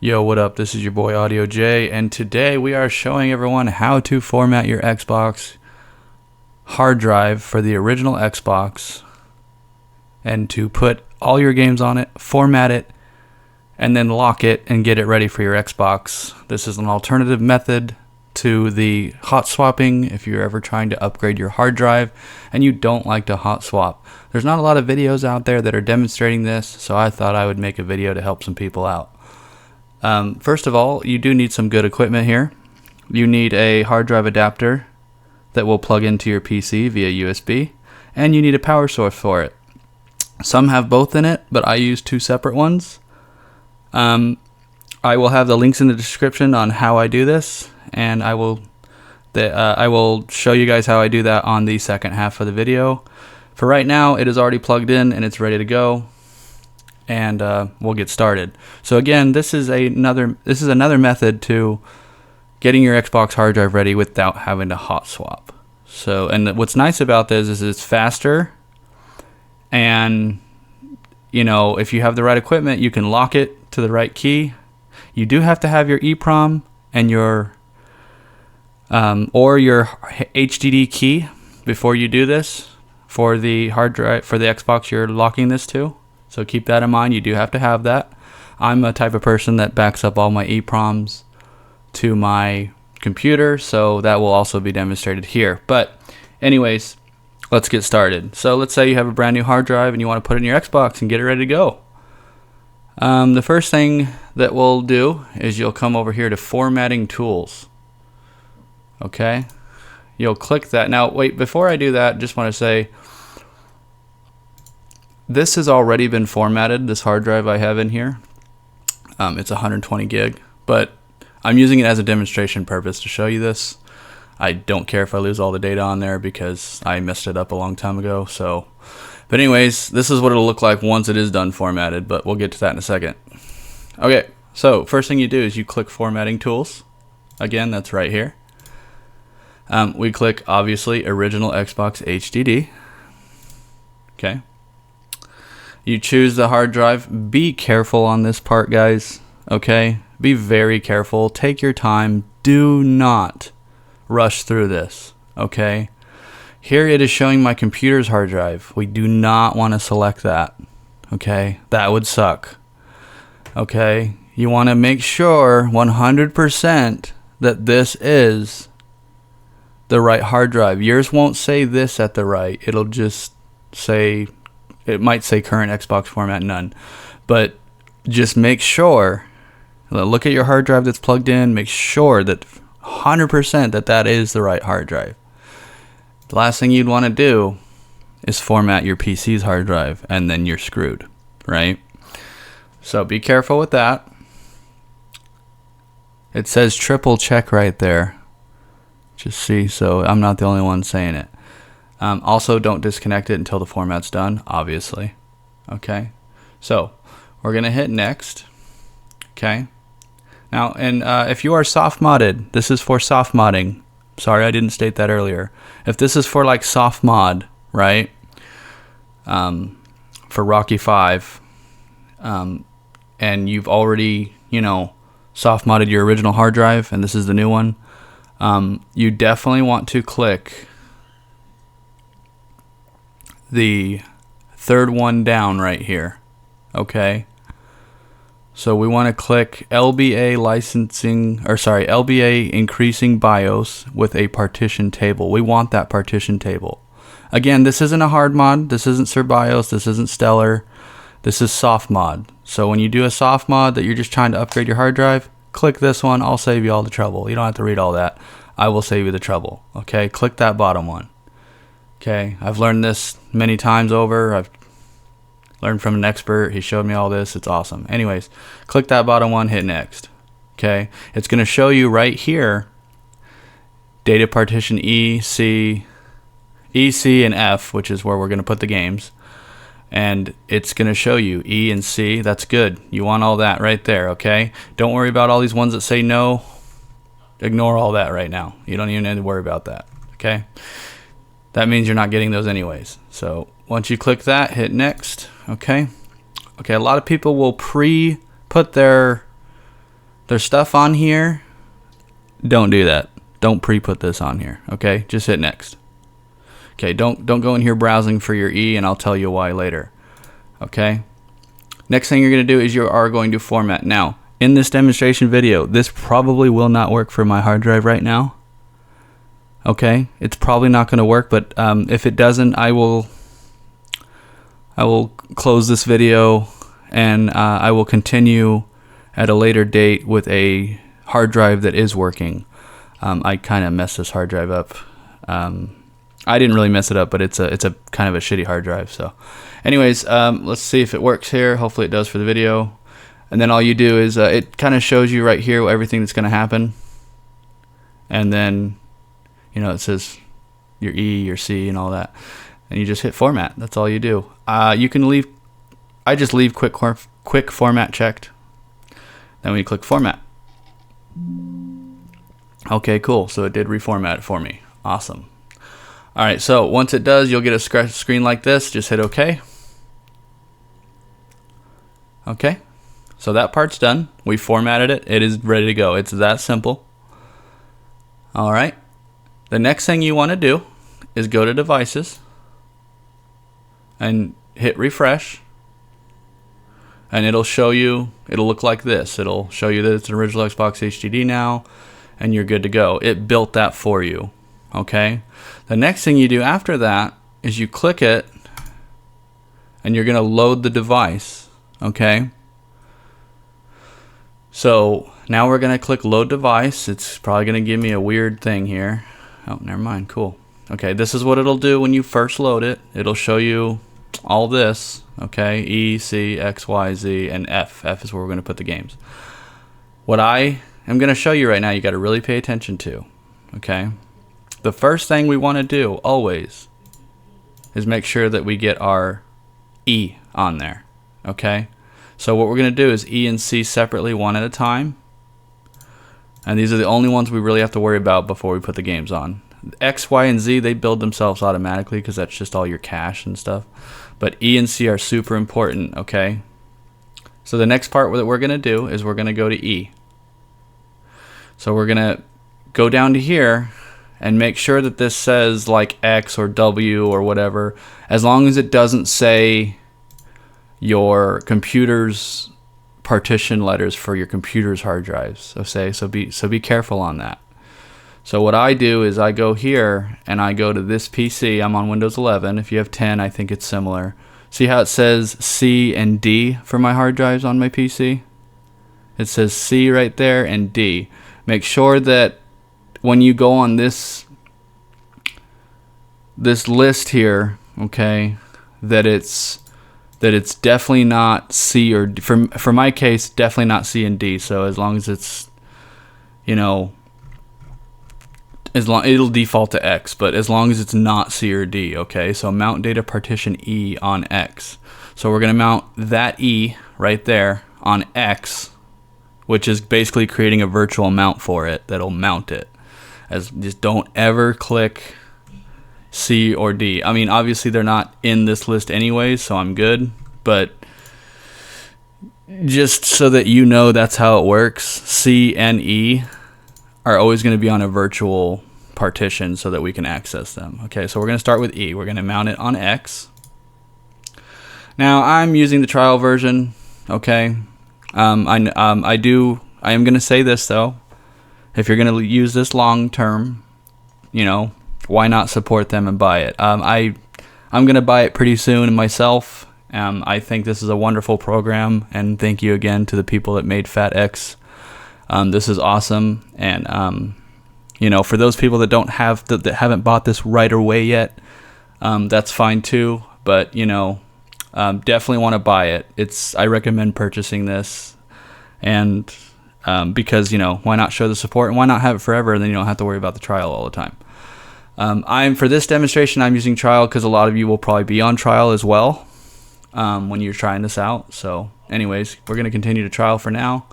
Yo, what up? This is your boy Adio J, and today we are showing everyone how to format your Xbox hard drive for the original Xbox and to put all your games on it, format it, and then lock it and get it ready for your Xbox. This is an alternative method to the hot swapping if you're ever trying to upgrade your hard drive and you don't like to hot swap. There's not a lot of videos out there that are demonstrating this, so I thought I would make a video to help some people out. First of all, you do need some good equipment here. You need a hard drive adapter that will plug into your PC via USB, and you need a power source for it. Some have both in it, but I use two separate ones. I will have the links in the description on how I do this, and I will show you guys how I do that on the second half of the video. For right now, it is already plugged in and it's ready to go. And we'll get started. So again, this is another method to getting your Xbox hard drive ready without having to hot swap. So, and what's nice about this is it's faster, and you know, if you have the right equipment, you can lock it to the right key. You do have to have your EEPROM and your or your HDD key before you do this for the hard drive for the Xbox you're locking this to. So keep that in mind. You do have to have that. I'm a type of person that backs up all my EEPROMs to my computer, so that will also be demonstrated here. But anyways, let's get started. So let's say you have a brand new hard drive and you want to put it in your Xbox and get it ready to go. The first thing that we'll do is you'll come over here to formatting tools. Okay? You'll click that. Now wait, before I do that, just want to say this has already been formatted, this hard drive I have in here. It's 120 gig, but I'm using it as a demonstration purpose to show you this. I don't care if I lose all the data on there because I messed it up a long time ago. So, but anyways, this is what it'll look like once it is done formatted, but we'll get to that in a second. Okay, so first thing you do is you click formatting tools. Again, that's right here. We click, obviously, original Xbox HDD. Okay. You choose the hard drive. Be careful on this part, guys. Okay? Be very careful. Take your time. Do not rush through this. Okay? Here it is showing my computer's hard drive. We do not want to select that. Okay? That would suck. Okay? You want to make sure 100% that this is the right hard drive. Yours won't say this at the right. It'll just say, it might say current Xbox format none, but just make sure, look at your hard drive that's plugged in, make sure that 100% that that is the right hard drive. The last thing you'd want to do is format your PC's hard drive, and then you're screwed, right? So be careful with that. It says triple check right there. Just see, so I'm not the only one saying it. Also, don't disconnect it until the format's done, obviously. Okay, so we're going to hit next. Okay, now, and if you are soft modded, this is for soft modding. Sorry, I didn't state that earlier. If this is for like soft mod, right, for Rocky 5, and you've already, you know, soft modded your original hard drive, and this is the new one, you definitely want to click the third one down right here. Okay, so we want to click LBA licensing, or sorry, LBA increasing BIOS with a partition table. We want that partition table. Again, this isn't a hard mod, this isn't Sir BIOS, this isn't Stellar, this is soft mod. So when you do a soft mod that you're just trying to upgrade your hard drive, click this one. I'll save you all the trouble. You don't have to read all that. I will save you the trouble. Okay, click that bottom one. Okay, I've learned this many times over. I've learned from an expert. He showed me all this. It's awesome. Anyways, click that bottom one, hit next. Okay, it's going to show you right here data partition E, C, and F, which is where we're going to put the games. And it's going to show you E and C. That's good. You want all that right there, okay? Don't worry about all these ones that say no. Ignore all that right now. You don't even need to worry about that, okay? That means you're not getting those anyways. So once you click that, hit next. Okay. Okay, a lot of people will put their there's stuff on here. Don't do that. Don't pre-put this on here, okay? Just hit next. Okay, don't go in here browsing for your E, and I'll tell you why later. Okay? Next thing you're going to do is you are going to format. Now, in this demonstration video, this probably will not work for my hard drive right now. Okay? It's probably not going to work, but if it doesn't, I will close this video, and I will continue at a later date with a hard drive that is working. I kind of messed this hard drive up. I didn't really mess it up, but it's a kind of a shitty hard drive. So anyways, let's see if it works here. Hopefully it does for the video. And then all you do is it kind of shows you right here everything that's going to happen. And then, you know, it says your E, your C, and all that. And you just hit format. That's all you do. You can leave. I just leave quick format checked. Then we click format. Okay, cool. So it did reformat it for me. Awesome. All right, so once it does, you'll get a screen like this. Just hit OK. Okay, so that part's done. We formatted it. It is ready to go. It's that simple. All right. The next thing you want to do is go to Devices and hit refresh. And it'll show you, it'll look like this. It'll show you that it's an original Xbox HDD now, and you're good to go. It built that for you. Okay. The next thing you do after that is you click it, and you're going to load the device. Okay. So now we're going to click load device. It's probably going to give me a weird thing here. Oh, never mind. Cool. Okay. This is what it'll do when you first load it. It'll show you all this. Okay. E, C, X, Y, Z, and F. F is where we're going to put the games. What I am going to show you right now, you got to really pay attention to. Okay. The first thing we want to do always is make sure that we get our E on there. Okay. So what we're going to do is E and C separately, one at a time. And these are the only ones we really have to worry about before we put the games on. X, Y, and Z, they build themselves automatically because that's just all your cache and stuff. But E and C are super important, okay? So the next part that we're going to do is we're going to go to E. So we're going to go down to here and make sure that this says like X or W or whatever, as long as it doesn't say your computer's partition letters for your computer's hard drives. So be careful on that. So what I do is I go here and I go to this PC. I'm on Windows 11. If you have 10, I think it's similar. See how it says C and D for my hard drives on my PC? It says C right there and D. Make sure that when you go on this list here, okay, that it's definitely not C or D. For my case, definitely not C and D. So as long as it's, you know, it'll default to X, but as long as it's not C or D, okay? So mount data partition E on X. So we're gonna mount that E right there on X, which is basically creating a virtual mount for it that'll mount it. Just don't ever click C or D. I mean, obviously they're not in this list anyways, so I'm good, but just so that you know that's how it works, C and E are always going to be on a virtual partition so that we can access them. Okay, so we're going to start with E. We're going to mount it on X. Now I'm using the trial version. Okay, I am going to say this though. If you're going to use this long term, you know, why not support them and buy it? I'm going to buy it pretty soon myself. I think this is a wonderful program, and thank you again to the people that made FATX. This is awesome, and you know, for those people that that haven't bought this right away yet, that's fine too. But you know, definitely want to buy it. I recommend purchasing this, and because you know, why not show the support and why not have it forever, and then you don't have to worry about the trial all the time. For this demonstration, I'm using trial because a lot of you will probably be on trial as well when you're trying this out. So, anyways, we're going to continue to trial for now.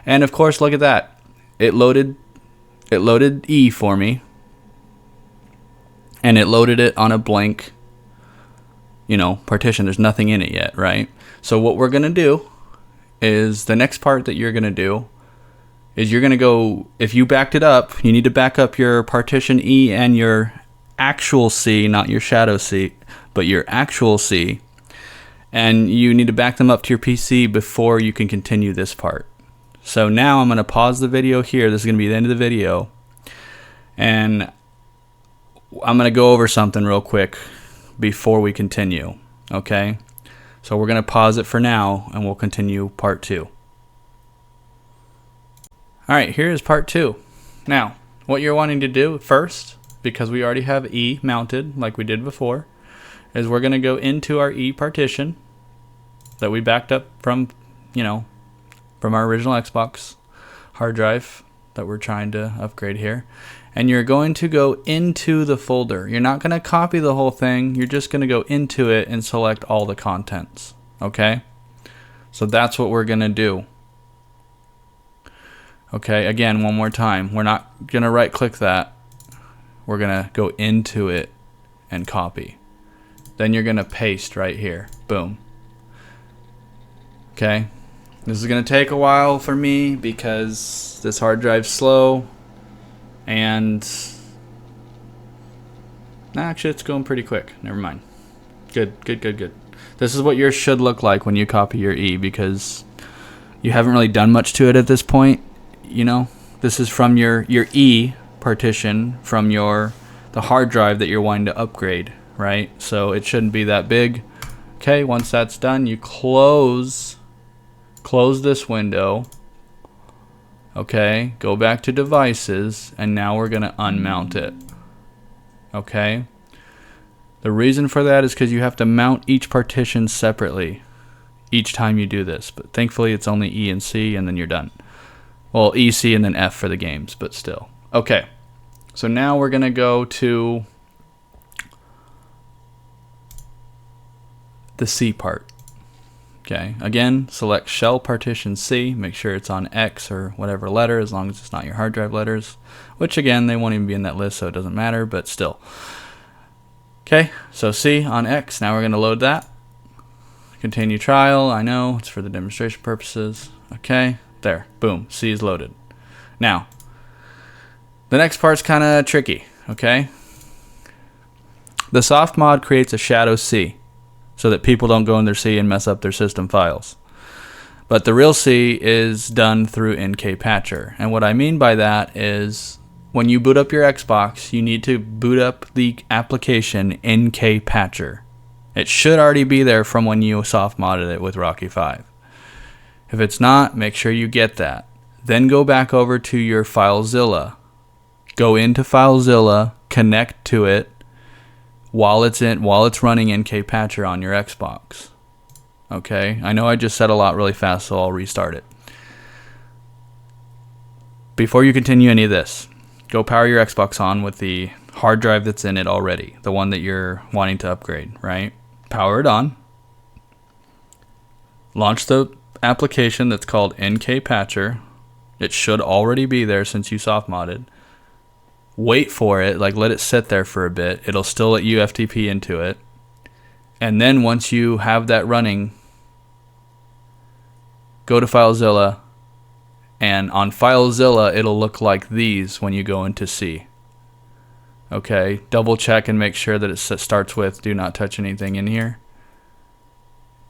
And of course, look at that. It loaded E for me, and it loaded it on a blank, you know, partition. There's nothing in it yet, right? So what we're gonna do is the next part that you're gonna do is you're going to go, if you backed it up, you need to back up your partition E and your actual C, not your shadow C, but your actual C. And you need to back them up to your PC before you can continue this part. So now I'm going to pause the video here. This is going to be the end of the video. And I'm going to go over something real quick before we continue. Okay? So we're going to pause it for now and we'll continue part 2. Alright, here is part 2. Now, what you're wanting to do first, because we already have E mounted like we did before, is we're going to go into our E partition that we backed up from, from our original Xbox hard drive that we're trying to upgrade here. And you're going to go into the folder. You're not going to copy the whole thing. You're just going to go into it and select all the contents. Okay? So that's what we're going to do. Okay, again, one more time. We're not going to right click that. We're going to go into it and copy. Then you're going to paste right here. Boom. Okay. This is going to take a while for me because this hard drive's slow. And actually, it's going pretty quick. Never mind. Good. This is what yours should look like when you copy your E, because you haven't really done much to it at this point. This is from your E partition from the hard drive that you're wanting to upgrade, right? So it shouldn't be that big. Okay, once that's done, you close this window. Okay, go back to devices, and now we're going to unmount it. Okay? The reason for that is because you have to mount each partition separately each time you do this. But thankfully, it's only E and C, and then you're done. Well, E, C, and then F for the games, but still. Okay, so now we're going to go to the C part. Okay, again, select shell partition C, make sure it's on X or whatever letter, as long as it's not your hard drive letters, which again, they won't even be in that list, so it doesn't matter, but still. Okay, so C on X, now we're going to load that. Continue trial, I know, it's for the demonstration purposes. Okay, there, boom, C is loaded. Now, the next part's kind of tricky, okay? The soft mod creates a shadow C, so that people don't go in their C and mess up their system files. But the real C is done through NKpatcher. And what I mean by that is when you boot up your Xbox, you need to boot up the application NKpatcher. It should already be there from when you soft modded it with Rocky 5. If it's not, make sure you get that. Then go back over to your FileZilla. Go into FileZilla, connect to it, while it's running NKpatcher on your Xbox. Okay, I know I just said a lot really fast, so I'll restart it. Before you continue any of this, go power your Xbox on with the hard drive that's in it already, the one that you're wanting to upgrade, right? Power it on. Launch the application that's called NKpatcher. It should already be there since you soft modded. Wait for it, like let it sit there for a bit. It'll still let you FTP into it. And then once you have that running, go to FileZilla, and on FileZilla it'll look like these when you go into C. Okay, double check and make sure that it starts with do not touch anything in here.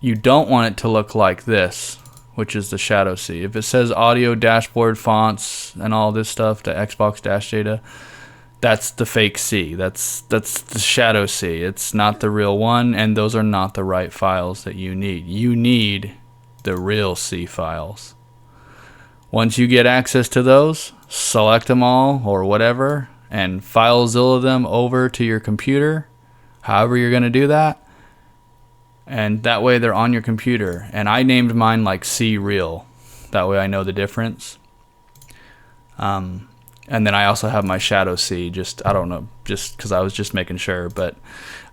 You don't want it to look like this, which is the shadow C. If it says audio, dashboard, fonts, and all this stuff, the Xbox dash data, that's the fake C. That's the shadow C. It's not the real one, and those are not the right files that you need. You need the real C files. Once you get access to those, select them all or whatever, and FileZilla them over to your computer, however you're going to do that. And that way they're on your computer. And I named mine like C Real. That way I know the difference. And then I also have my shadow C, I don't know, just because I was just making sure, but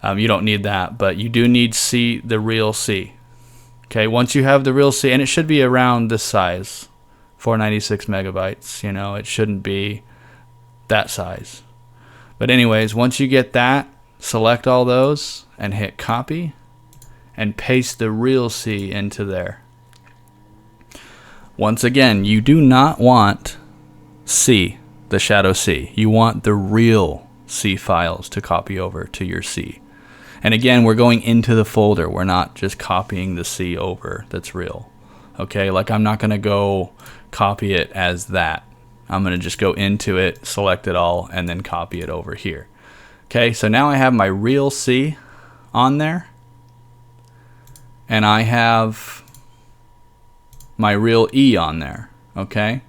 you don't need that. But you do need C, the real C. Okay, once you have the real C, and it should be around this size, 496 megabytes, it shouldn't be that size. But anyways, once you get that, select all those and hit copy and paste the real C into there. Once again, you do not want C, the shadow C. You want the real C files to copy over to your C. And again, we're going into the folder. We're not just copying the C over that's real. Okay, like I'm not gonna go copy it as that. I'm gonna just go into it, select it all, and then copy it over here. Okay, so now I have my real C on there, and I have my real E on there, okay?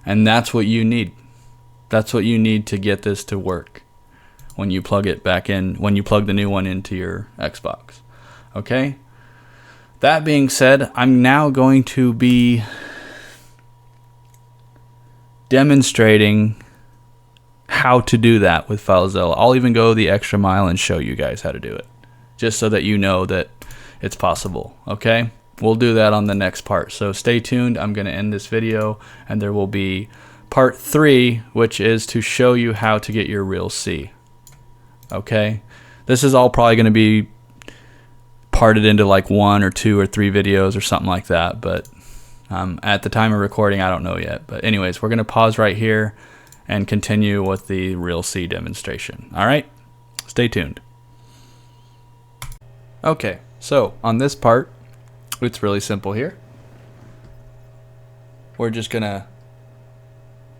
And that's what you need. That's what you need to get this to work when you plug it back in, when you plug the new one into your Xbox, okay? That being said, I'm now going to be demonstrating how to do that with FileZilla. I'll even go the extra mile and show you guys how to do it, just so that you know that it's possible, okay? We'll do that on the next part, so stay tuned. I'm going to end this video, and there will be part 3, which is to show you how to get your real C, okay? This is all probably going to be parted into like 1 or 2 or 3 videos or something like that, but at the time of recording, I don't know yet. But anyways, we're going to pause right here and continue with the real C demonstration. All right, stay tuned. Okay, so on this part, it's really simple here. We're just going to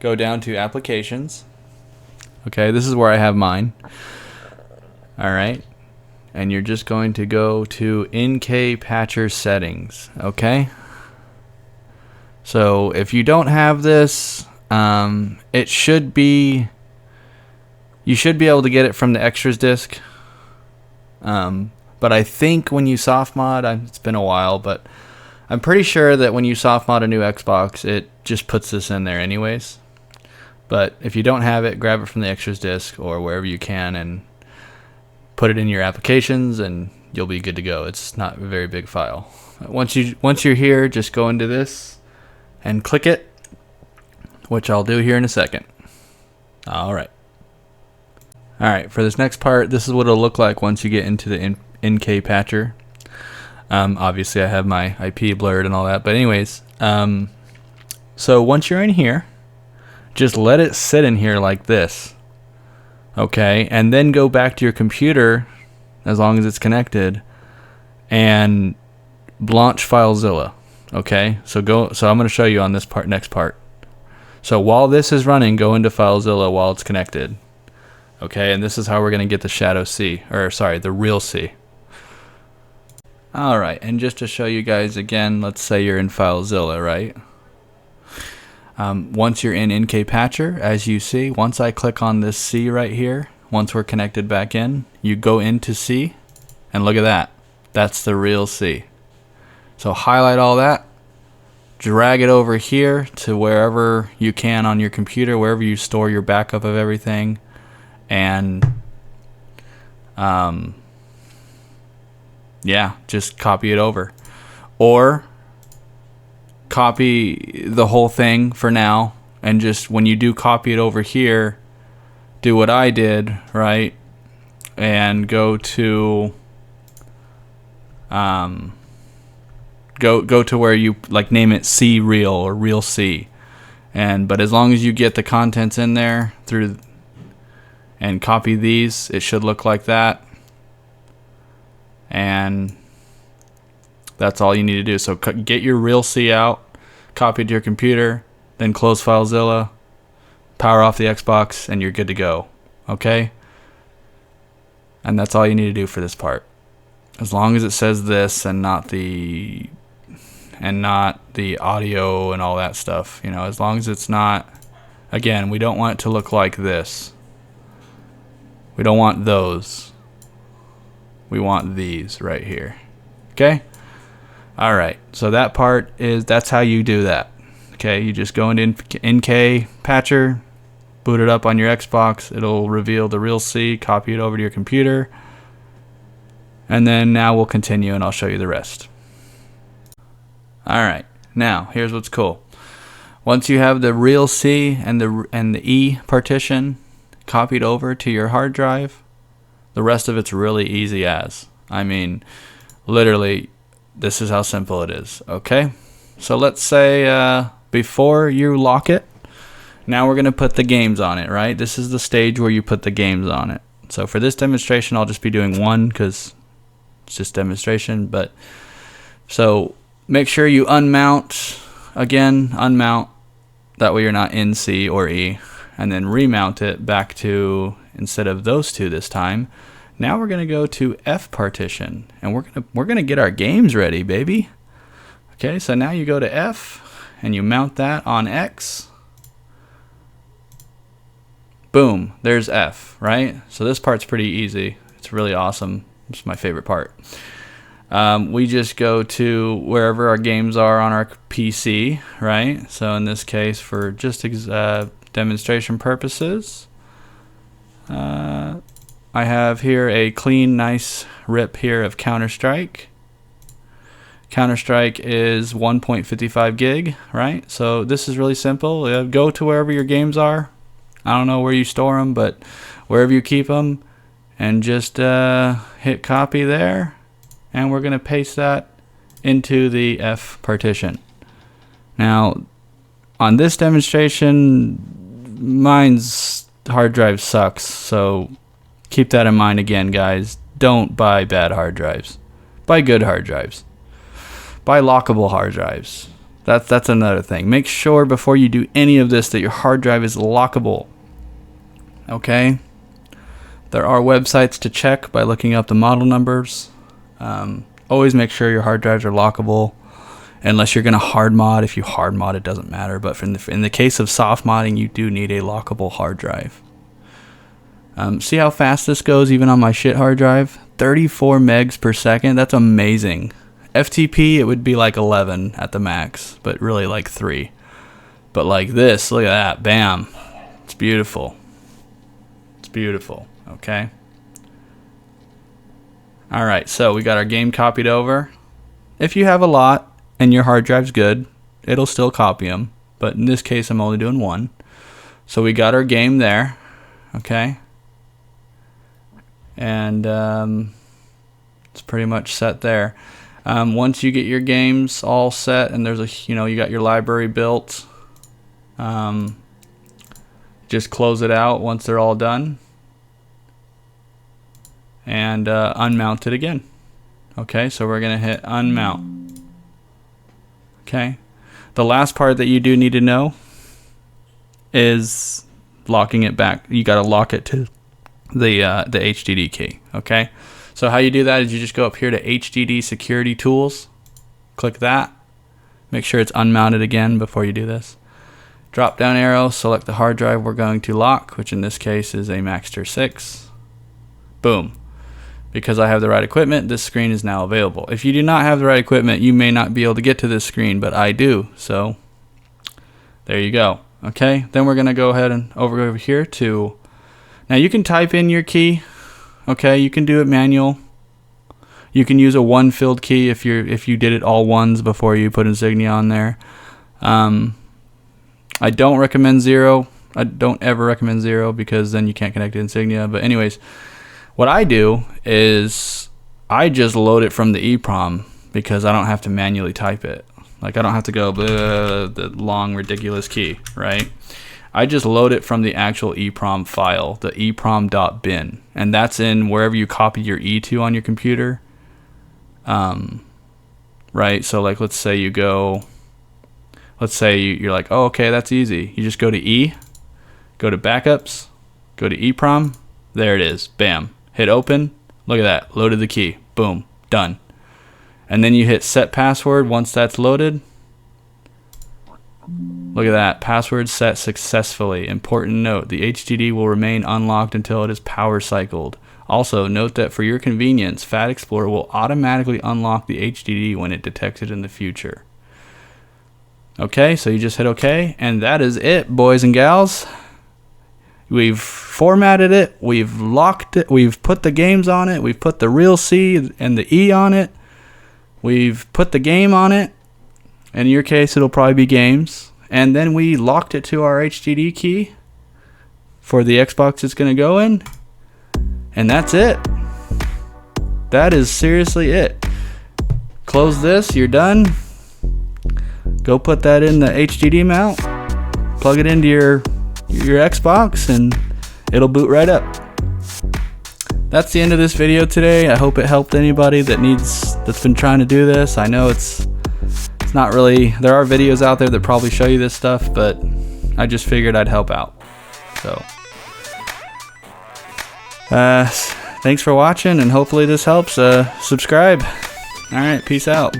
go down to applications. Okay, this is where I have mine. All right, and you're just going to go to NKpatcher settings, okay? So if you don't have this, it should be, you should be able to get it from the extras disk. But I think when you soft mod, it's been a while, but I'm pretty sure that when you soft mod a new Xbox, it just puts this in there anyways. But if you don't have it, grab it from the extras disk or wherever you can and put it in your applications and you'll be good to go. It's not a very big file. Once you're here, just go into this and click it, which I'll do here in a second. Alright, for this next part, this is what it'll look like once you get into the NKpatcher. Obviously I have my IP blurred and all that, but anyways, so once you're in here, just let it sit in here like this, okay, and then go back to your computer as long as it's connected and launch FileZilla. Okay, so I'm going to show you on this part, next part. So while this is running, go into FileZilla while it's connected. Okay, and this is how we're going to get the shadow C, or sorry, the real C. Alright, and just to show you guys again, let's say you're in FileZilla, right? Once you're in NKpatcher, as you see, once I click on this C right here, once we're connected back in, you go into C, and look at that. That's the real C. So highlight all that, drag it over here to wherever you can on your computer, wherever you store your backup of everything, and yeah, just copy it over. Or copy the whole thing for now, and just when you do copy it over here, do what I did, right? And go to go to where you like name it C real or real C, but as long as you get the contents in there through and copy these, it should look like that, and that's all you need to do. So get your real C out, copy it to your computer, then close FileZilla, power off the Xbox, and you're good to go. Okay, and that's all you need to do for this part, as long as it says this and not the audio and all that stuff, you know, as long as it's not, again, we don't want it to look like this. We don't want those. We want these right here. Okay? Alright, so that part is, that's how you do that. Okay, you just go into NKpatcher, boot it up on your Xbox, it'll reveal the real C, copy it over to your computer, and then now we'll continue and I'll show you the rest. Alright, now here's what's cool. Once you have the real C and the E partition copied over to your hard drive, the rest of it's really easy as. I mean, literally, this is how simple it is. Okay, so let's say before you lock it, Now we're going to put the games on it, right? This is the stage where you put the games on it. So for this demonstration, I'll just be doing one because it's just demonstration. But so make sure you unmount, again, unmount. That way you're not in C or E. And then remount it back to, instead of those two this time, now we're going to go to F partition. And we're gonna get our games ready, baby. Okay, so now you go to F and you mount that on X. Boom, there's F, right? So this part's pretty easy. It's really awesome. It's my favorite part. We just go to wherever our games are on our PC, right? So in this case, for just demonstration purposes, I have here a clean, nice rip here of Counter-Strike. Counter-Strike is 1.55 gig, right? So this is really simple. Go to wherever your games are. I don't know where you store them, but wherever you keep them, and just hit copy there, and we're going to paste that into the F partition. Now, on this demonstration, mine's hard drive sucks, so keep that in mind again, guys. Don't buy bad hard drives. Buy good hard drives. Buy lockable hard drives. That's another thing. Make sure before you do any of this that your hard drive is lockable. Okay? There are websites to check by looking up the model numbers. Always make sure your hard drives are lockable. Unless you're going to hard mod. If you hard mod, it doesn't matter. But in the case of soft modding, you do need a lockable hard drive. See how fast this goes even on my shit hard drive? 34 megs per second. That's amazing. FTP, it would be like 11 at the max, but really like 3. But like this, look at that, bam. It's beautiful. It's beautiful, okay? All right, so we got our game copied over. If you have a lot and your hard drive's good, it'll still copy them. But in this case, I'm only doing one. So we got our game there, okay? And it's pretty much set there. Once you get your games all set and there's you got your library built, just close it out once they're all done and unmount it again. Okay, so we're going to hit unmount. Okay, the last part that you do need to know is locking it back. You got to lock it to the HDD key. Okay. So how you do that is you just go up here to HDD Security Tools, click that, make sure it's unmounted again before you do this. Drop down arrow, select the hard drive we're going to lock, which in this case is a Maxter 6. Boom. Because I have the right equipment, this screen is now available. If you do not have the right equipment, you may not be able to get to this screen, but I do. So there you go. Okay, then we're going to go ahead and over here to, now you can type in your key. Okay, you can do it manual. You can use a one filled key if you did it all ones before you put insignia on there. I don't recommend 0. I don't ever recommend 0 because then you can't connect to insignia. But anyways, what I do is I just load it from the EEPROM because I don't have to manually type it. Like I don't have to go the long ridiculous key, right? I just load it from the actual EEPROM file, the EEPROM.bin, and that's in wherever you copy your E to on your computer. Right, so like let's say you're like, oh, okay, that's easy. You just go to E, go to backups, go to EEPROM, there it is, bam. Hit open, look at that, loaded the key, boom, done. And then you hit set password once that's loaded. Look at that, password set successfully. Important note, the HDD will remain unlocked until it is power cycled. Also, note that for your convenience, FATxplorer will automatically unlock the HDD when it detects it in the future. Okay, so you just hit OK, and that is it, boys and gals. We've formatted it, we've locked it, we've put the games on it, we've put the real C and the E on it, we've put the game on it. In your case, it'll probably be games. And then we locked it to our HDD key for the Xbox it's going to go in. And that's it. That is seriously it. Close this, you're done. Go put that in the HDD mount. plug it into your Xbox and it'll boot right up. That's the end of this video today. I hope it helped anybody that's been trying to do this. I know it's not really, there are videos out there that probably show you this stuff, but I just figured I'd help out. So thanks for watching, and hopefully this helps. Subscribe. All right, peace out.